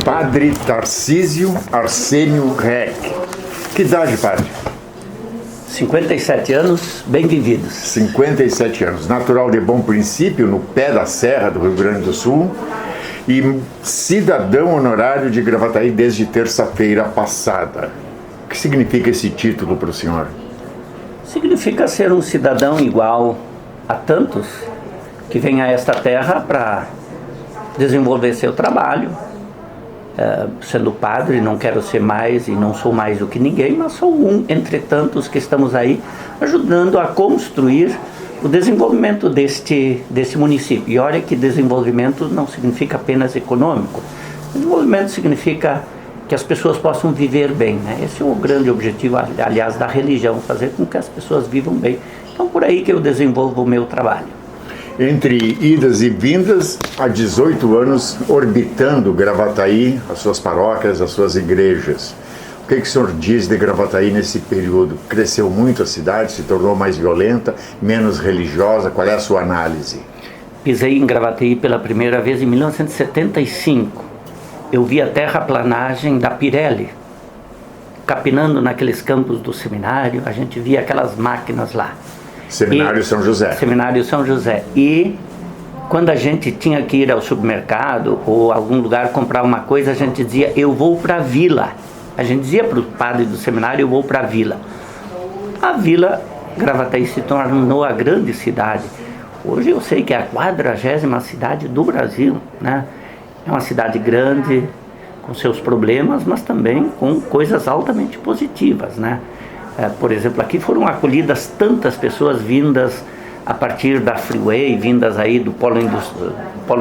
Padre Tarcísio Arsênio Reck. Que idade, padre? 57 anos, bem vividos. 57 anos. Natural de Bom Princípio, no pé da serra do Rio Grande do Sul. E cidadão honorário de Gravataí desde terça-feira passada. O que significa esse título para o senhor? Significa ser um cidadão igual a tantos que vêm a esta terra para desenvolver seu trabalho. Sendo padre, não quero ser mais e não sou mais do que ninguém, mas sou um entre tantos que estamos aí ajudando a construir o desenvolvimento deste município. E olha que desenvolvimento não significa apenas econômico. Desenvolvimento significa que as pessoas possam viver bem, né? Esse é o grande objetivo, aliás, da religião, fazer com que as pessoas vivam bem. Então, por aí que eu desenvolvo o meu trabalho. Entre idas e vindas, há 18 anos orbitando Gravataí, as suas paróquias, as suas igrejas. O que o senhor diz de Gravataí nesse período? Cresceu muito a cidade, se tornou mais violenta, menos religiosa? Qual é a sua análise? Pisei em Gravataí pela primeira vez em 1975. Eu vi a terraplanagem da Pirelli, capinando naqueles campos do seminário, a gente via aquelas máquinas lá. Seminário São José. Seminário São José. E quando a gente tinha que ir ao supermercado ou algum lugar comprar uma coisa, a gente dizia, eu vou para a vila. A gente dizia para o padre do seminário, eu vou para a vila. A vila Gravataí se tornou a grande cidade. Hoje eu sei que é a 40ª cidade do Brasil, né? É uma cidade grande, com seus problemas, mas também com coisas altamente positivas, né? Por exemplo, aqui foram acolhidas tantas pessoas vindas a partir da Freeway, vindas aí do polo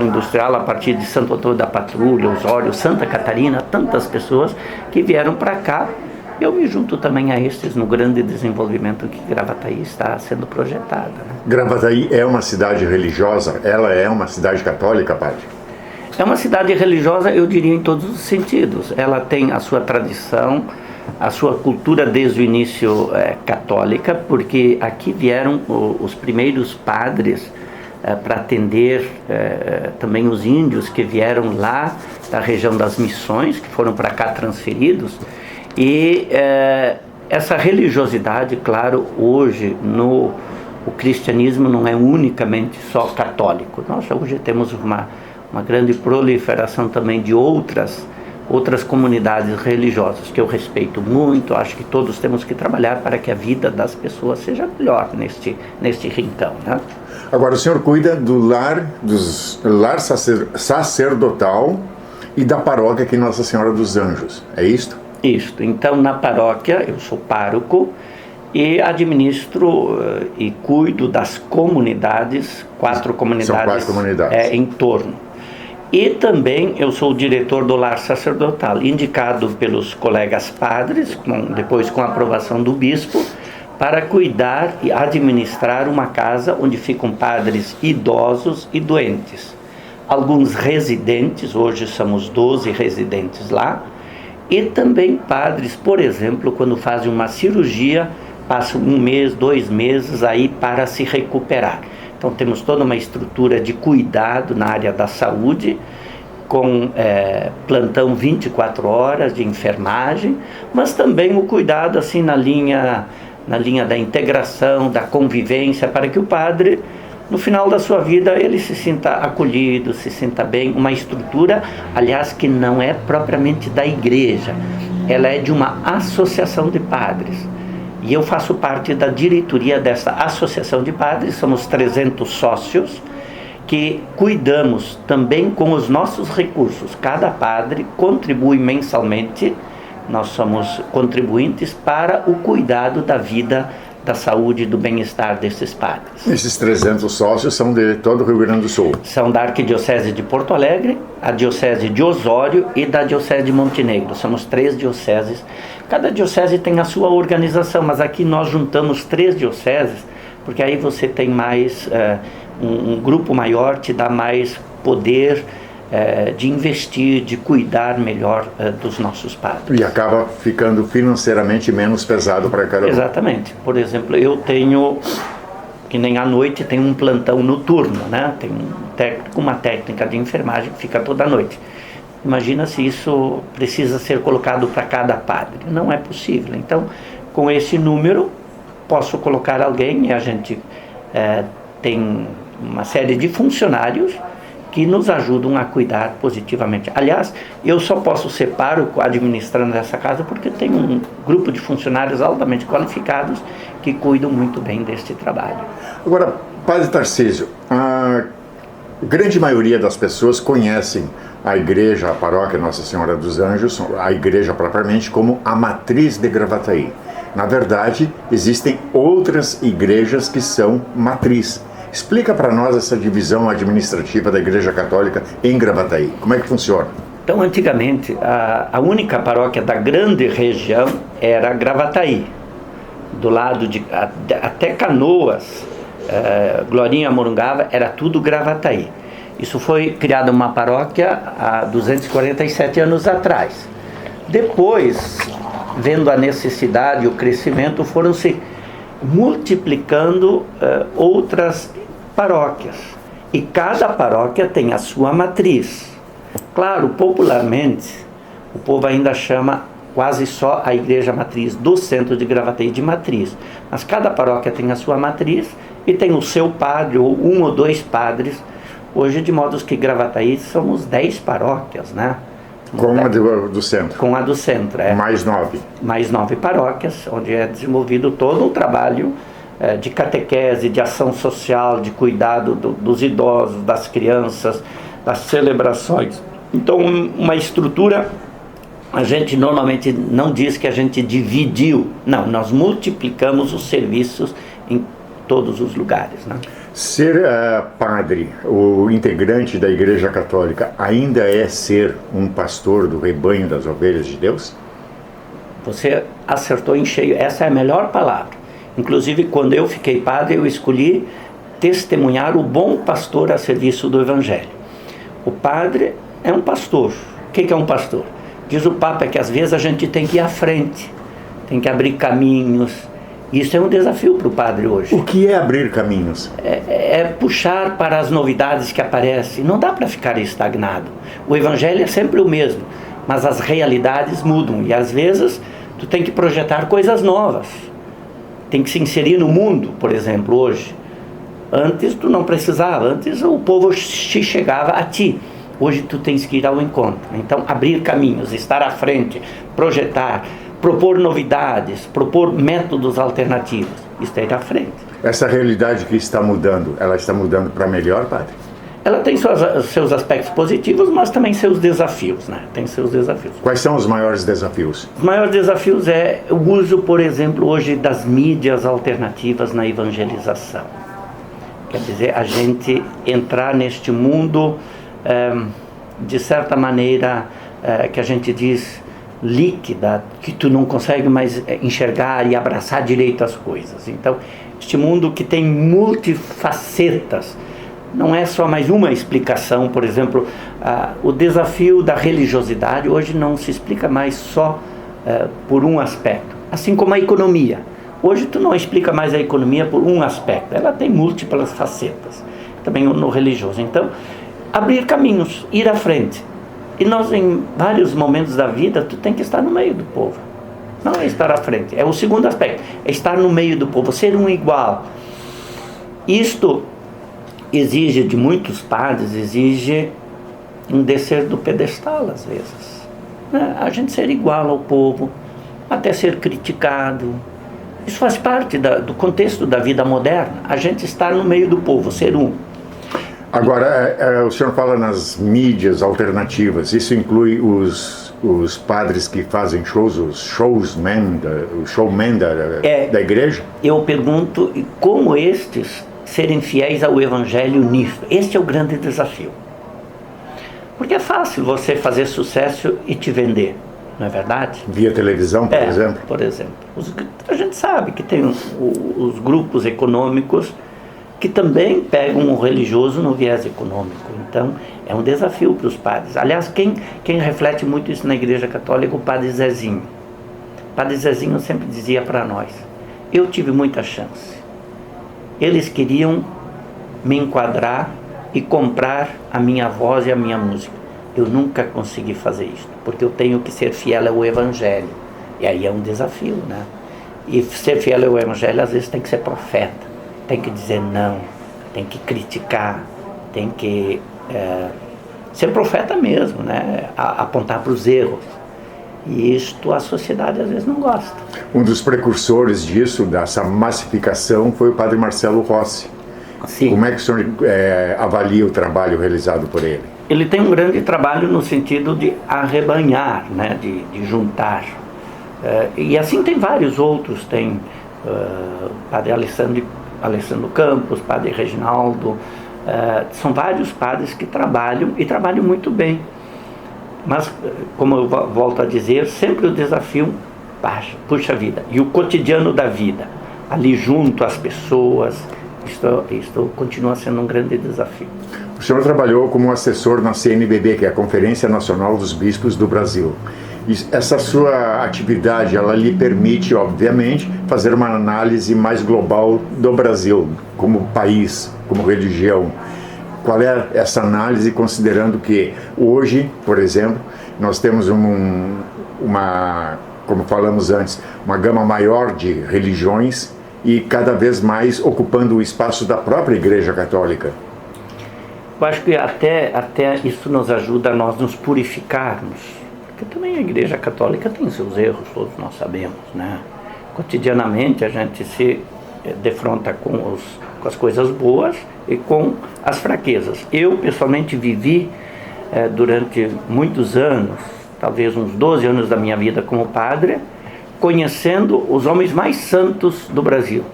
industrial, a partir de Santo Antônio da Patrulha, Osório, Santa Catarina, tantas pessoas que vieram para cá. Eu me junto também a estes no grande desenvolvimento que Gravataí está sendo projetada, né? Gravataí é uma cidade religiosa? Ela é uma cidade católica, padre? É uma cidade religiosa, eu diria, em todos os sentidos. Ela tem a sua tradição, a sua cultura desde o início católica, porque aqui vieram os primeiros padres para atender também os índios que vieram lá da região das missões, que foram para cá transferidos. E essa religiosidade, claro, hoje o cristianismo não é unicamente só católico. Nós hoje temos uma grande proliferação também de outras comunidades religiosas, que eu respeito muito. Acho que todos temos que trabalhar para que a vida das pessoas seja melhor neste rincão, né? Agora, o senhor cuida do lar sacerdotal e da paróquia aqui Nossa Senhora dos Anjos, é isto? Isto. Então, na paróquia, eu sou pároco e administro e cuido das comunidades, 4 comunidades, São 4 comunidades. Em torno. E também eu sou o diretor do lar sacerdotal, indicado pelos colegas padres, depois com a aprovação do bispo, para cuidar e administrar uma casa onde ficam padres idosos e doentes. Alguns residentes, hoje somos 12 residentes lá, e também padres, por exemplo, quando fazem uma cirurgia, passam 1 mês, 2 meses aí para se recuperar. Então temos toda uma estrutura de cuidado na área da saúde, com plantão 24 horas de enfermagem, mas também o cuidado assim na linha da integração, da convivência, para que o padre, no final da sua vida, ele se sinta acolhido, se sinta bem. Uma estrutura, aliás, que não é propriamente da igreja, ela é de uma associação de padres. E eu faço parte da diretoria dessa associação de padres, somos 300 sócios, que cuidamos também com os nossos recursos. Cada padre contribui mensalmente, nós somos contribuintes para o cuidado da vida, da saúde e do bem-estar desses padres. Esses 300 sócios são de todo o Rio Grande do Sul? São da Arquidiocese de Porto Alegre, a Diocese de Osório e da Diocese de Montenegro. Somos 3 dioceses. Cada diocese tem a sua organização, mas aqui nós juntamos 3 dioceses, porque aí você tem mais, um grupo maior te dá mais poder de investir, de cuidar melhor dos nossos padres. E acaba ficando financeiramente menos pesado para cada um. Exatamente. Por exemplo, eu tenho que nem à noite tem um plantão noturno, né? Tem um técnico, uma técnica de enfermagem que fica toda noite. Imagina se isso precisa ser colocado para cada padre. Não é possível. Então, com esse número, posso colocar alguém, e a gente tem uma série de funcionários que nos ajudam a cuidar positivamente. Aliás, eu só posso ser pároco administrando essa casa porque tem um grupo de funcionários altamente qualificados que cuidam muito bem deste trabalho. Agora, Padre Tarcísio, a grande maioria das pessoas conhecem a igreja, a paróquia Nossa Senhora dos Anjos, a igreja propriamente, como a matriz de Gravataí. Na verdade, existem outras igrejas que são matriz. Explica para nós essa divisão administrativa da Igreja Católica em Gravataí. Como é que funciona? Então, antigamente, a única paróquia da grande região era Gravataí. Do lado de até Canoas, Glorinha, Morungava, era tudo Gravataí. Isso foi criada uma paróquia há 247 anos atrás. Depois, vendo a necessidade e o crescimento, foram se multiplicando outras paróquias. E cada paróquia tem a sua matriz. Claro, popularmente, o povo ainda chama quase só a igreja matriz do centro de Gravataí de matriz. Mas cada paróquia tem a sua matriz e tem o seu padre, ou um ou dois padres. Hoje, de modo que Gravataí somos 10 paróquias, né? Com a do centro. Com a do centro, Mais 9. Mais 9 paróquias, onde é desenvolvido todo um trabalho de catequese, de ação social, de cuidado dos idosos, das crianças, das celebrações. Então, uma estrutura, a gente normalmente não diz que a gente dividiu, não, nós multiplicamos os serviços em todos os lugares, né? Ser padre, o integrante da Igreja Católica, ainda é ser um pastor do rebanho das ovelhas de Deus? Você acertou em cheio, essa é a melhor palavra. Inclusive, quando eu fiquei padre, eu escolhi testemunhar o bom pastor a serviço do Evangelho. O padre é um pastor. O que é um pastor? Diz o Papa que às vezes a gente tem que ir à frente, tem que abrir caminhos. Isso é um desafio para o padre hoje. O que é abrir caminhos? É puxar para as novidades que aparecem. Não dá para ficar estagnado. O Evangelho é sempre o mesmo, mas as realidades mudam. E às vezes tu tem que projetar coisas novas. Tem que se inserir no mundo, por exemplo, hoje. Antes tu não precisava, antes o povo chegava a ti. Hoje tu tens que ir ao encontro. Então, abrir caminhos, estar à frente, projetar, propor novidades, propor métodos alternativos. Isso é ir à frente. Essa realidade que está mudando, ela está mudando para melhor, padre? Ela tem seus aspectos positivos, mas também seus desafios, né? Tem seus desafios. Quais são os maiores desafios? Os maiores desafios é o uso, por exemplo, hoje das mídias alternativas na evangelização. Quer dizer, a gente entrar neste mundo, de certa maneira, que a gente diz líquida, que tu não consegue mais enxergar e abraçar direito as coisas. Então, este mundo que tem multifacetas, não é só mais uma explicação. Por exemplo, o desafio da religiosidade hoje não se explica mais só por um aspecto, assim como a economia. Hoje tu não explica mais a economia por um aspecto, ela tem múltiplas facetas, também no religioso. Então, abrir caminhos, ir à frente. E nós, em vários momentos da vida, tu tem que estar no meio do povo. Não é estar à frente, é o segundo aspecto, é estar no meio do povo, ser um igual. Isto exige de muitos padres, exige um descer do pedestal às vezes, né? A gente ser igual ao povo, até ser criticado. Isso faz parte do contexto da vida moderna, a gente estar no meio do povo, ser um. Agora, o senhor fala nas mídias alternativas, isso inclui os padres que fazem shows, os showmen da igreja? Eu pergunto como estes serem fiéis ao Evangelho nisso. Este é o grande desafio. Porque é fácil você fazer sucesso e te vender, não é verdade? Via televisão, por exemplo? Por exemplo. A gente sabe que tem os grupos econômicos que também pegam o religioso no viés econômico. Então, é um desafio para os padres. Aliás, quem reflete muito isso na Igreja Católica é o Padre Zezinho. O Padre Zezinho sempre dizia para nós: eu tive muita chance. eles queriam me enquadrar e comprar a minha voz e a minha música. Eu nunca consegui fazer isso, porque eu tenho que ser fiel ao Evangelho. E aí é um desafio, né? E ser fiel ao Evangelho, às vezes, tem que ser profeta, tem que dizer não, tem que criticar, tem que ser profeta mesmo, né? Apontar para os erros. E isto a sociedade às vezes não gosta. Um dos precursores disso, dessa massificação, foi o padre Marcelo Rossi. Sim. Como é que o senhor avalia o trabalho realizado por ele? Ele tem um grande trabalho no sentido de arrebanhar, né? de juntar. E assim tem vários outros, tem o padre Alessandro Campos, padre Reginaldo, são vários padres que trabalham e trabalham muito bem. Mas, como eu volto a dizer, sempre o desafio, puxa vida, e o cotidiano da vida, ali junto às pessoas, isto continua sendo um grande desafio. O senhor trabalhou como assessor na CNBB, que é a Conferência Nacional dos Bispos do Brasil. Essa sua atividade, ela lhe permite, obviamente, fazer uma análise mais global do Brasil, como país, como religião. Qual é essa análise, considerando que hoje, por exemplo, nós temos como falamos antes, uma gama maior de religiões e cada vez mais ocupando o espaço da própria Igreja Católica? Eu acho que até isso nos ajuda a nós nos purificarmos, porque também a Igreja Católica tem seus erros, todos nós sabemos, né? Cotidianamente a gente se defronta com as coisas boas e com as fraquezas. Eu pessoalmente vivi durante muitos anos, talvez uns 12 anos da minha vida como padre, conhecendo os homens mais santos do Brasil.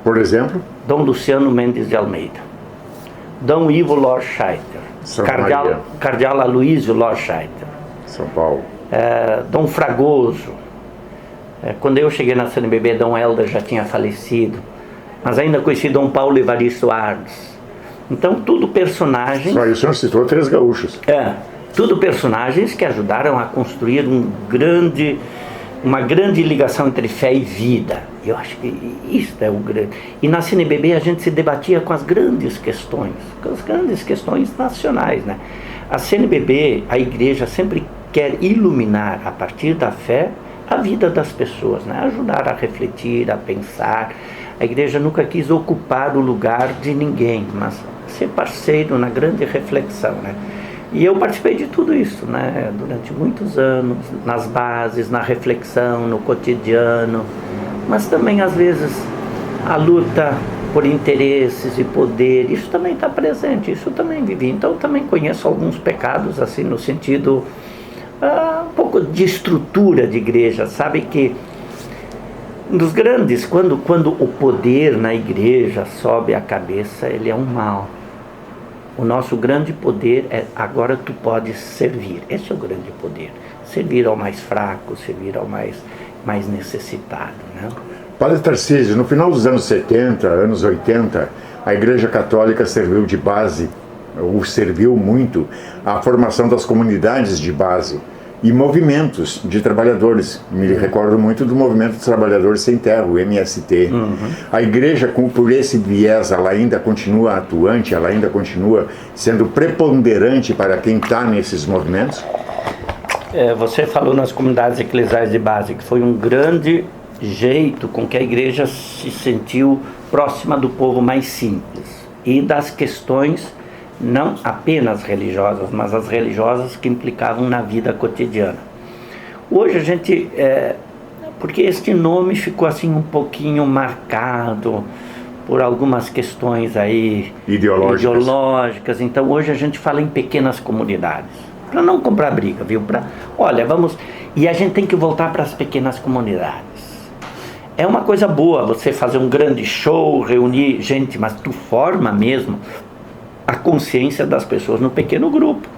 Por exemplo? Dom Luciano Mendes de Almeida, Dom Ivo Lorscheiter, Cardeal Aloísio Lorscheiter, São Paulo, Dom Fragoso. Quando eu cheguei na CNBB, Dom Helder já tinha falecido, mas ainda conheci Dom Paulo Evaristo Ardes. Então, tudo personagens... O senhor citou 3 gaúchos. Tudo personagens que ajudaram a construir uma grande ligação entre fé e vida. Eu acho que isso é o grande... E na CNBB a gente se debatia com as grandes questões nacionais, né? A CNBB, a igreja sempre quer iluminar, a partir da fé, a vida das pessoas, né? Ajudar a refletir, a pensar. A igreja nunca quis ocupar o lugar de ninguém, mas ser parceiro na grande reflexão, né? E eu participei de tudo isso, né? Durante muitos anos, nas bases, na reflexão, no cotidiano, mas também às vezes a luta por interesses e poder, isso também está presente, isso também vivi. Então eu também conheço alguns pecados, assim, no sentido um pouco de estrutura de igreja, sabe que dos grandes, quando o poder na igreja sobe a cabeça, ele é um mal. O nosso grande poder é, agora tu podes servir. Esse é o grande poder. Servir ao mais fraco, servir ao mais necessitado, né? Padre Tarcísio, no final dos anos 70, anos 80, a Igreja Católica serviu de base, ou serviu muito, à formação das comunidades de base e movimentos de trabalhadores. Me recordo muito do Movimento dos Trabalhadores Sem Terra, o MST. A igreja, por esse viés, ela ainda continua atuante, ela ainda continua sendo preponderante para quem está nesses movimentos? Você falou nas comunidades eclesiais de base, que foi um grande jeito com que a igreja se sentiu próxima do povo mais simples e das questões não apenas religiosas, mas as religiosas que implicavam na vida cotidiana. Hoje a gente, porque este nome ficou assim um pouquinho marcado por algumas questões aí ideológicas, então hoje a gente fala em pequenas comunidades, para não comprar briga, viu? E a gente tem que voltar para as pequenas comunidades. É uma coisa boa você fazer um grande show, reunir gente, mas tu forma mesmo a consciência das pessoas no pequeno grupo.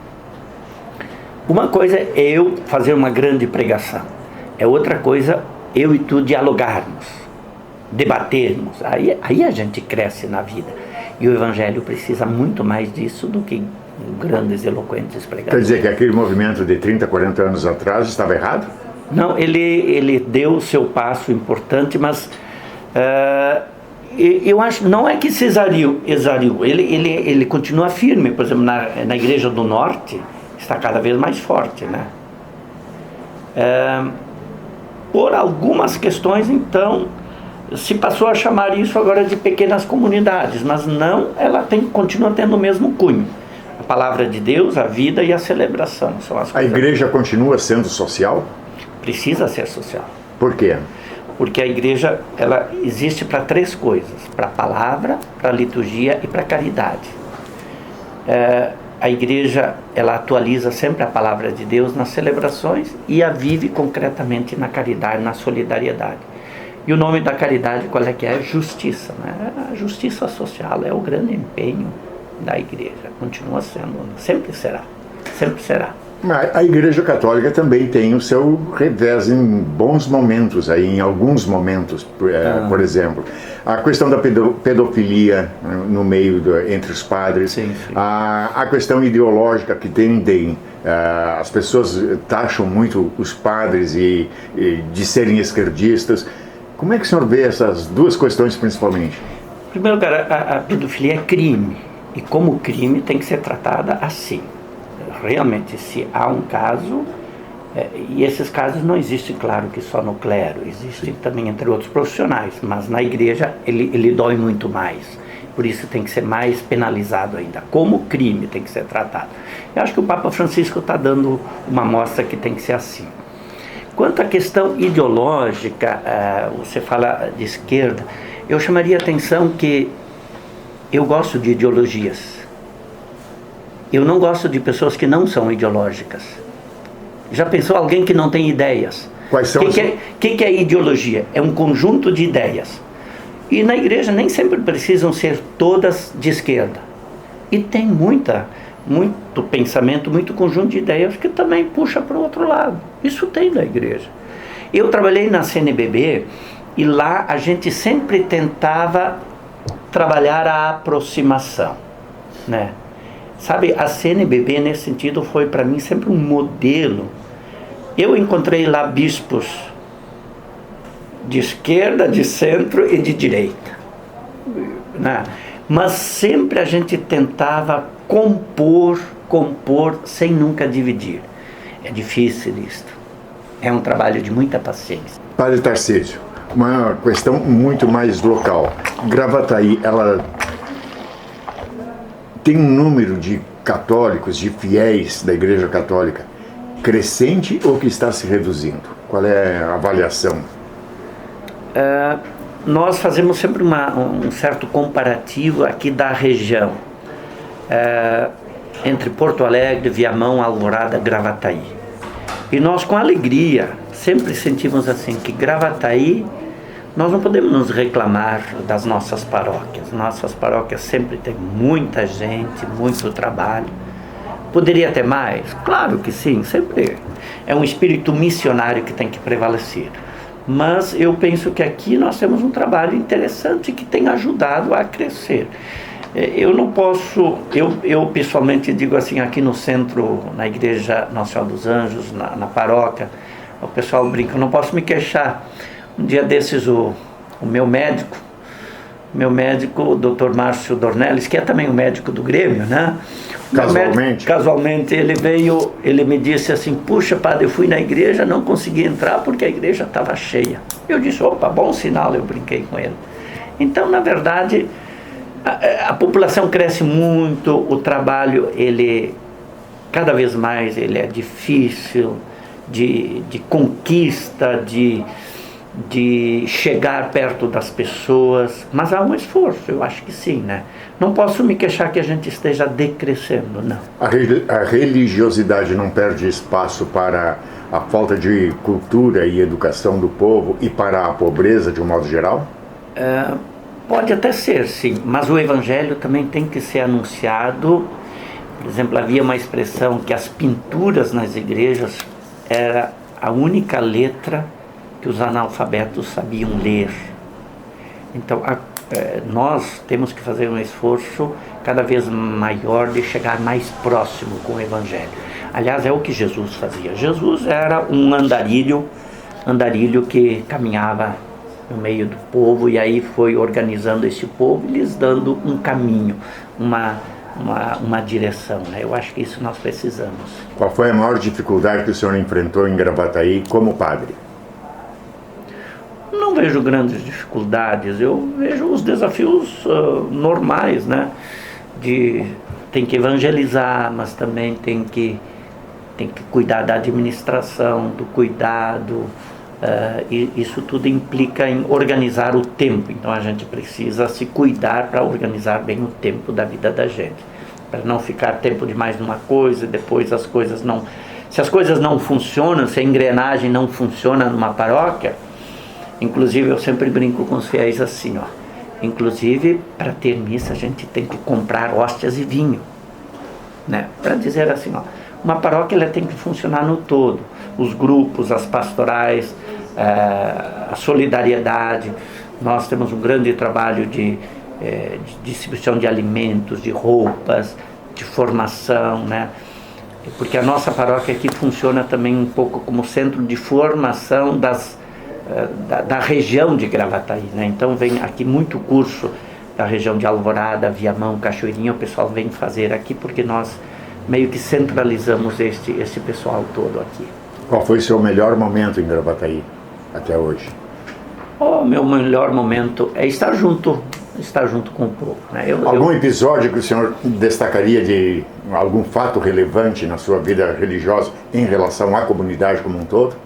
Uma coisa é eu fazer uma grande pregação, é outra coisa eu e tu dialogarmos, debatermos, aí a gente cresce na vida, e o Evangelho precisa muito mais disso do que grandes eloquentes pregadores. Quer dizer que aquele movimento de 30, 40 anos atrás estava errado? Não, ele deu o seu passo importante, mas Eu acho, não é que se exariu, ele continua firme. Por exemplo, na Igreja do Norte está cada vez mais forte, né? Por algumas questões, então, se passou a chamar isso agora de pequenas comunidades, mas não, ela continua tendo o mesmo cunho. A palavra de Deus, a vida e a celebração são as coisas. A igreja continua sendo social? Precisa ser social. Por quê? Porque a igreja, ela existe para 3 coisas: para a palavra, para a liturgia e para a caridade. A igreja, ela atualiza sempre a palavra de Deus nas celebrações e a vive concretamente na caridade, na solidariedade. E o nome da caridade, qual é que é? Justiça, né? A justiça social é o grande empenho da igreja, continua sendo, sempre será, sempre será. Mas a Igreja Católica também tem o seu revés em bons momentos, aí, em alguns momentos, por exemplo. A questão da pedofilia no meio, entre os padres, sim. A questão ideológica que tendem, as pessoas taxam muito os padres de serem esquerdistas. Como é que o senhor vê essas 2 questões principalmente? Primeiro, cara, a pedofilia é crime, e como crime tem que ser tratada assim. Realmente, se há um caso, e esses casos não existem, claro, que só no clero, existem também entre outros profissionais, mas na igreja ele dói muito mais, por isso tem que ser mais penalizado ainda, como crime tem que ser tratado. Eu acho que o Papa Francisco está dando uma mostra que tem que ser assim. Quanto à questão ideológica, você fala de esquerda, eu chamaria a atenção que eu gosto de ideologias. Eu não gosto de pessoas que não são ideológicas. Já pensou alguém que não tem ideias? Quais são? Que é ideologia? É um conjunto de ideias. E na igreja nem sempre precisam ser todas de esquerda. E tem muito pensamento, muito conjunto de ideias que também puxa para o outro lado. Isso tem na igreja. Eu trabalhei na CNBB e lá a gente sempre tentava trabalhar a aproximação, né? Sabe, a CNBB nesse sentido foi para mim sempre um modelo. Eu encontrei lá bispos de esquerda, de centro e de direita, né? Mas sempre a gente tentava compor sem nunca dividir. É difícil isto, é um trabalho de muita paciência. Padre Tarcísio, uma questão muito mais local. Gravataí, ela tem um número de católicos, de fiéis da Igreja Católica crescente ou que está se reduzindo? Qual é a avaliação? Nós fazemos sempre um certo comparativo aqui da região, entre Porto Alegre, Viamão, Alvorada, Gravataí. E nós, com alegria, sempre sentimos assim que Gravataí, nós não podemos nos reclamar das nossas paróquias. Nossas paróquias sempre têm muita gente, muito trabalho. Poderia ter mais? Claro que sim, sempre. É um espírito missionário que tem que prevalecer. Mas eu penso que aqui nós temos um trabalho interessante que tem ajudado a crescer. Eu não posso, eu pessoalmente digo assim, aqui no centro, na Igreja Nossa Senhora dos Anjos, na paróquia, o pessoal brinca, eu não posso me queixar. Um dia desses o meu médico, o Dr. Márcio Dornelles, que é também o médico do Grêmio, né? Casualmente ele me disse assim: puxa, padre, eu fui na igreja, não consegui entrar porque a igreja estava cheia. Eu disse: opa, bom sinal, eu brinquei com ele. Então, na verdade, a população cresce muito, o trabalho, cada vez mais ele é difícil de conquista, de chegar perto das pessoas, mas há um esforço, eu acho que sim, né? Não posso me queixar que a gente esteja decrescendo, não. A religiosidade não perde espaço para a falta de cultura e educação do povo e para a pobreza de um modo geral? Pode até ser, sim, mas o evangelho também tem que ser anunciado. Por exemplo, havia uma expressão que as pinturas nas igrejas era a única letra que os analfabetos sabiam ler. Então, nós temos que fazer um esforço cada vez maior de chegar mais próximo com o Evangelho. Aliás, é o que Jesus fazia. Jesus era um andarilho que caminhava no meio do povo, e aí foi organizando esse povo e lhes dando um caminho, uma direção, né? Eu acho que isso nós precisamos. Qual foi a maior dificuldade que o senhor enfrentou em Gravataí como padre? Não vejo grandes dificuldades, eu vejo os desafios normais, né? Tem que evangelizar, mas também tem que cuidar da administração, do cuidado, e isso tudo implica em organizar o tempo. Então a gente precisa se cuidar para organizar bem o tempo da vida da gente, para não ficar tempo demais numa coisa e depois as coisas não... Se as coisas não funcionam, se a engrenagem não funciona numa paróquia, inclusive eu sempre brinco com os fiéis assim, ó, inclusive para ter missa a gente tem que comprar hóstias e vinho, né? Para dizer assim, ó, uma paróquia ela tem que funcionar no todo, os grupos, as pastorais, a solidariedade. Nós temos um grande trabalho de distribuição de alimentos, de roupas, de formação, né? Porque a nossa paróquia aqui funciona também um pouco como centro de formação da região de Gravataí, né? Então vem aqui muito curso da região de Alvorada, Viamão, Cachoeirinha, o pessoal vem fazer aqui porque nós meio que centralizamos esse pessoal todo aqui. Qual foi o seu melhor momento em Gravataí até hoje? O meu melhor momento é estar junto com o povo, né? Algum episódio que o senhor destacaria de algum fato relevante na sua vida religiosa em relação à comunidade como um todo?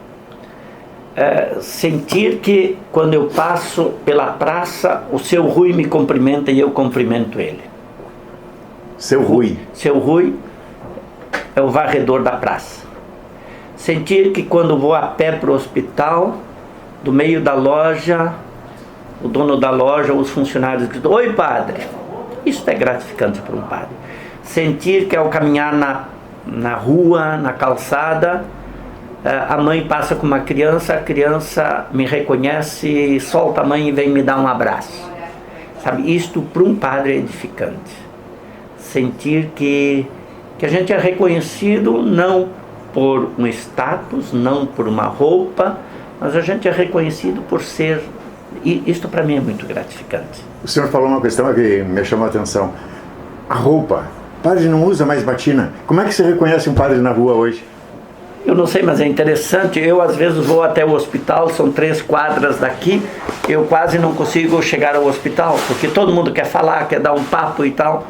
Sentir que quando eu passo pela praça, o seu Rui me cumprimenta e eu cumprimento ele. Seu Rui? Seu Rui é o varredor da praça. Sentir que quando vou a pé para o hospital, do meio da loja, o dono da loja, os funcionários dizem: oi, padre. Isso é gratificante para um padre. Sentir que ao caminhar na rua, na calçada, a mãe passa com uma criança, a criança me reconhece, solta a mãe e vem me dar um abraço. Sabe, isto para um padre é edificante. Sentir que a gente é reconhecido não por um status, não por uma roupa, mas a gente é reconhecido por ser... E isto para mim é muito gratificante. O senhor falou uma questão que me chamou a atenção. A roupa. O padre não usa mais batina. Como é que você reconhece um padre na rua hoje? Eu não sei, mas é interessante. Eu às vezes vou até o hospital, são 3 quadras daqui, eu quase não consigo chegar ao hospital, porque todo mundo quer falar, quer dar um papo e tal.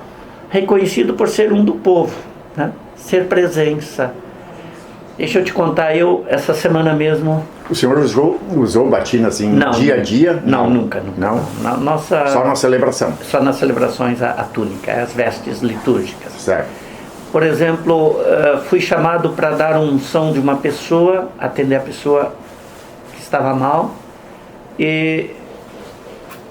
Reconhecido por ser um do povo, né? Ser presença. Deixa eu te contar, essa semana mesmo... O senhor usou batina assim não, dia a dia? Não, nunca. Não? Só na celebração? Só nas celebrações a túnica, as vestes litúrgicas. Certo. Por exemplo, fui chamado para dar unção de uma pessoa, atender a pessoa que estava mal, e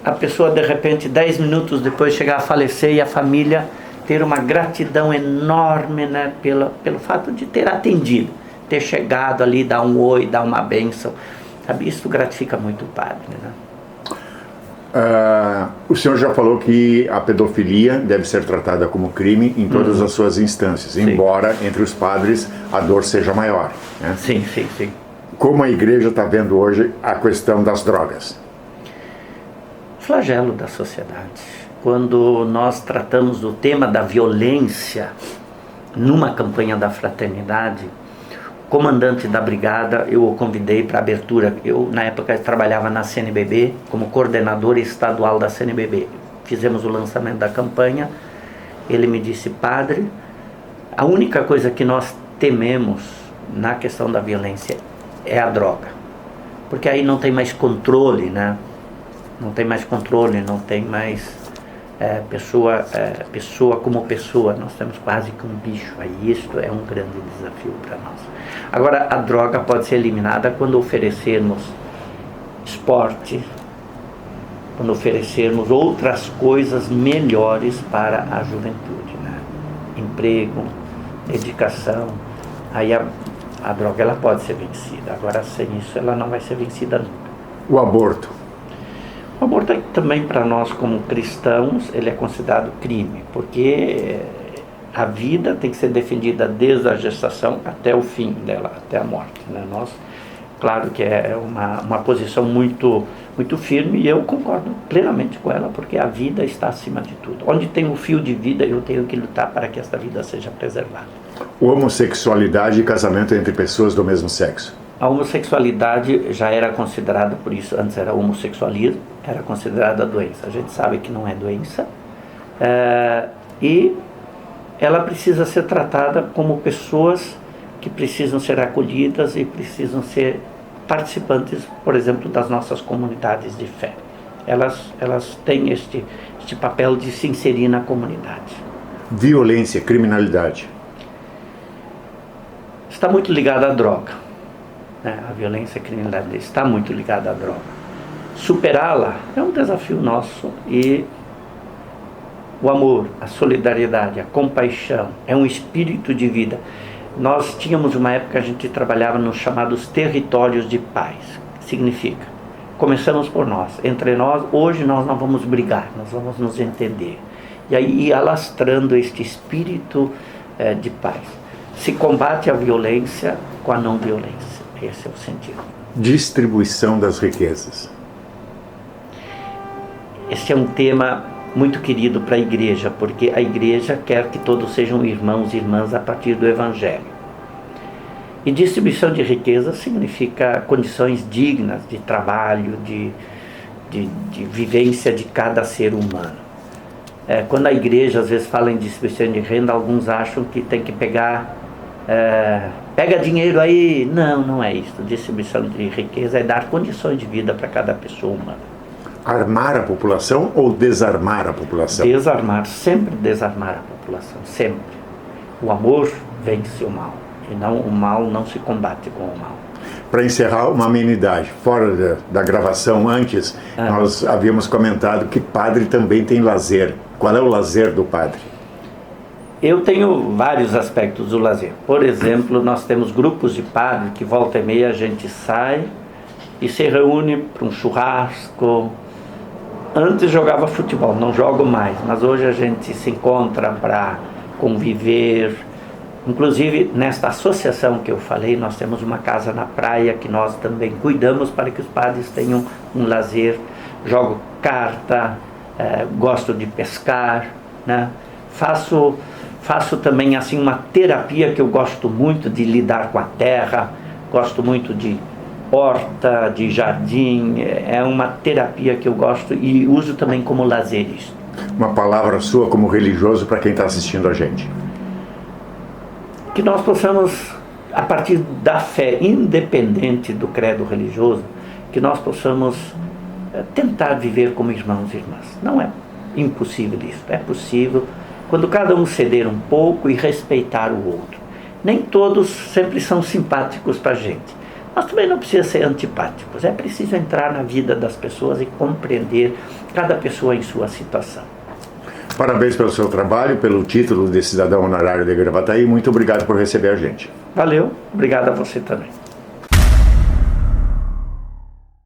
a pessoa de repente 10 minutos depois chegar a falecer e a família ter uma gratidão enorme, né, pelo fato de ter atendido, ter chegado ali, dar um oi, dar uma bênção, sabe? Isso gratifica muito o padre, né? O senhor já falou que a pedofilia deve ser tratada como crime em todas as suas instâncias, sim, embora entre os padres a dor seja maior, né? Sim. Como a igreja está vendo hoje a questão das drogas? Flagelo da sociedade. Quando nós tratamos do tema da violência numa campanha da fraternidade, o comandante da brigada, eu o convidei para abertura. Eu, na época, trabalhava na CNBB como coordenador estadual da CNBB. Fizemos o lançamento da campanha. Ele me disse: padre, a única coisa que nós tememos na questão da violência é a droga. Porque aí não tem mais controle, né? Não tem mais controle, não tem mais pessoa como pessoa. Nós temos quase que um bicho. Aí isso é um grande desafio para nós. Agora, a droga pode ser eliminada quando oferecermos esporte, quando oferecermos outras coisas melhores para a juventude, né? Emprego, dedicação. Aí a droga ela pode ser vencida. Agora, sem isso, ela não vai ser vencida nunca. O aborto. O aborto também, para nós como cristãos, ele é considerado crime, porque a vida tem que ser defendida desde a gestação até o fim dela, até a morte, né? Nós Claro que é uma posição muito firme, e eu concordo plenamente com ela, porque a vida está acima de tudo. Onde tem um fio de vida, eu tenho que lutar para que esta vida seja preservada. Homossexualidade e casamento entre pessoas do mesmo sexo. A homossexualidade já era considerada, por isso antes era homossexualismo, era considerada doença. A gente sabe que não é doença, e ela precisa ser tratada como pessoas que precisam ser acolhidas e precisam ser participantes, por exemplo, das nossas comunidades de fé. Elas têm este papel de se inserir na comunidade. Violência, criminalidade. Está muito ligada à droga. A violência e a criminalidade está muito ligada à droga. Superá-la é um desafio nosso, e o amor, a solidariedade, a compaixão é um espírito de vida. Nós tínhamos uma época que a gente trabalhava nos chamados territórios de paz. Significa, começamos por nós, entre nós, hoje nós não vamos brigar, nós vamos nos entender. E aí ir alastrando este espírito de paz. Se combate a violência com a não violência. Esse é o sentido. Distribuição das riquezas. Esse é um tema muito querido para a igreja, porque a igreja quer que todos sejam irmãos e irmãs a partir do Evangelho. E distribuição de riqueza significa condições dignas de trabalho, de vivência de cada ser humano. Quando a igreja às vezes fala em distribuição de renda, alguns acham que tem que pegar, pega dinheiro aí. Não é isso. Distribuição de riqueza é dar condições de vida para cada pessoa humana. Armar a população ou desarmar a população? Desarmar, sempre desarmar a população, sempre. O amor vence o mal, e o mal não se combate com o mal. Para encerrar, uma amenidade, fora da gravação, antes, nós havíamos comentado que padre também tem lazer. Qual é o lazer do padre? Eu tenho vários aspectos do lazer. Por exemplo, nós temos grupos de padres que volta e meia a gente sai e se reúne para um churrasco. Antes jogava futebol, não jogo mais, mas hoje a gente se encontra para conviver. Inclusive, nesta associação que eu falei, nós temos uma casa na praia que nós também cuidamos para que os padres tenham um lazer. Jogo carta, gosto de pescar, né? Faço também assim uma terapia que eu gosto muito de lidar com a terra, gosto muito de horta, de jardim, é uma terapia que eu gosto e uso também como lazer isso. Uma palavra sua como religioso para quem está assistindo a gente. Que nós possamos, a partir da fé, independente do credo religioso, que nós possamos tentar viver como irmãos e irmãs. Não é impossível isso, é possível quando cada um ceder um pouco e respeitar o outro. Nem todos sempre são simpáticos para a gente. Mas também não precisa ser antipáticos, é preciso entrar na vida das pessoas e compreender cada pessoa em sua situação. Parabéns pelo seu trabalho, pelo título de cidadão honorário de Gravataí. Muito obrigado por receber a gente. Valeu, obrigado a você também.